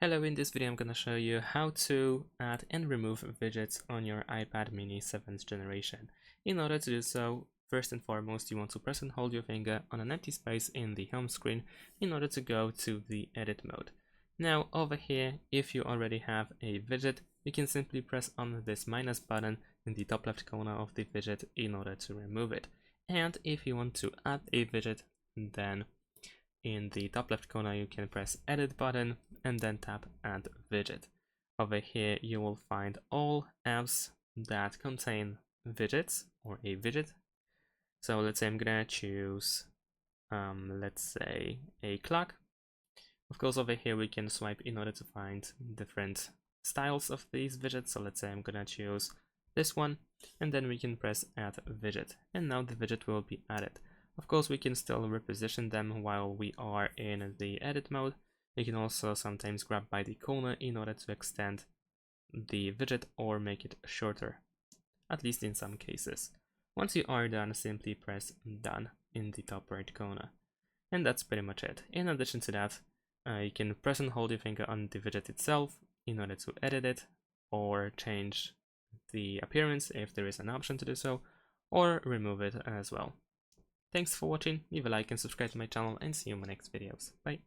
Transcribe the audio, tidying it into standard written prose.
Hello, in this video I'm gonna show you how to add and remove widgets on your iPad mini 7th generation. In order to do so, first and foremost you want to press and hold your finger on an empty space in the home screen in order to go to the edit mode. Now over here, if you already have a widget, you can simply press on this minus button in the top left corner of the widget in order to remove it. And if you want to add a widget, then in the top left corner you can press edit button and then tap add widget. Over here you will find all apps that contain widgets or a widget. So let's say I'm gonna choose let's say a clock. Of course over here we can swipe in order to find different styles of these widgets. So let's say I'm gonna choose this one and then we can press add widget and now the widget will be added. Of course we can still reposition them while we are in the edit mode. You can also sometimes grab by the corner in order to extend the widget or make it shorter, at least in some cases. Once you are done, simply press done in the top right corner. And that's pretty much it. In addition to that, you can press and hold your finger on the widget itself in order to edit it or change the appearance if there is an option to do so, or remove it as well. Thanks for watching, leave a like and subscribe to my channel and see you in my next videos. Bye!